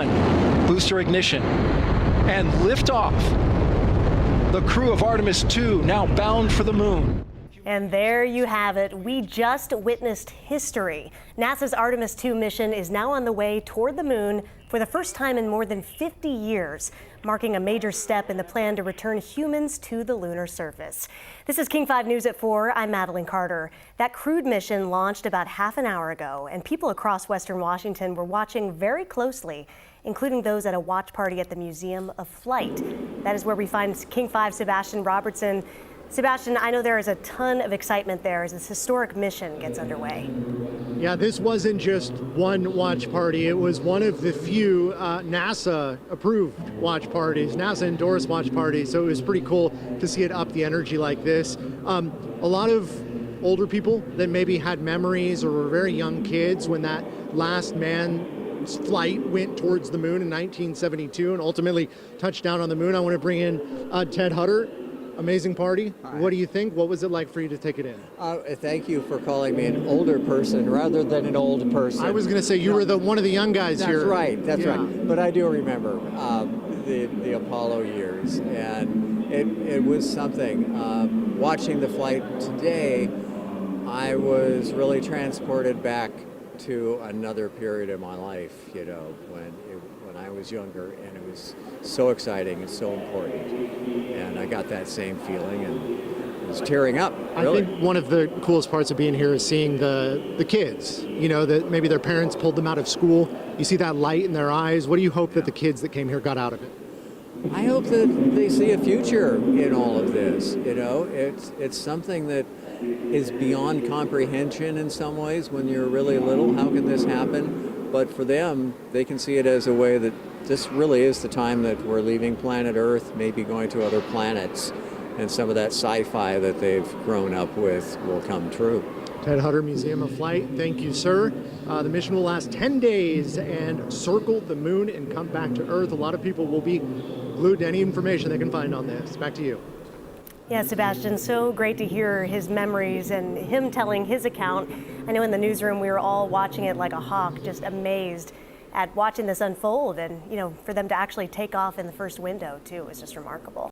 1, booster ignition, and liftoff. The crew of Artemis 2 now bound for the moon. And there you have it. We just witnessed history. NASA's Artemis 2 mission is now on the way toward the moon for the first time in more than 50 years, marking a major step in the plan to return humans to the lunar surface. This is King 5 News at 4. I'm Madeline Carter. That crewed mission launched about half an hour ago, and people across Western Washington were watching very closely, including those at a watch party at the Museum of Flight. That is where we find King 5 Sebastian Robertson. Sebastian, I know there is a ton of excitement there as this historic mission gets underway. Yeah, this wasn't just one watch party. It was one of the few NASA-approved watch parties, NASA-endorsed watch parties, so it was pretty cool to see it up the energy like this. A lot of older people that maybe had memories or were very young kids when that last man's flight went towards the moon in 1972 and ultimately touched down on the moon. I want to bring in Ted Hutter. Amazing party. Hi. What do you think? What was it like for you to take it in? Thank you for calling me an older person rather than an old person. I was going to say you were one of the young guys That's here. Right. That's Yeah. right. But I do remember the Apollo years, and it was something. Watching the flight today, I was really transported back to another period of my life. You know, when I was younger, and it was so exciting and so important. And I got that same feeling and was tearing up, really. I think one of the coolest parts of being here is seeing the kids, you know, that maybe their parents pulled them out of school. You see that light in their eyes. What do you hope that the kids that came here got out of it? I hope that they see a future in all of this. You know, it's something that is beyond comprehension in some ways when you're really little. How can this happen? But for them, they can see it as a way that this really is the time that we're leaving planet Earth, maybe going to other planets, and some of that sci-fi that they've grown up with will come true. Ted Hutter, Museum of Flight, thank you, sir. The mission will last 10 days and circle the moon and come back to Earth. A lot of people will be glued to any information they can find on this. Back to you. Yeah, Sebastian, so great to hear his memories and him telling his account. I know in the newsroom we were all watching it like a hawk, just amazed at watching this unfold, and, you know, for them to actually take off in the first window too was just remarkable.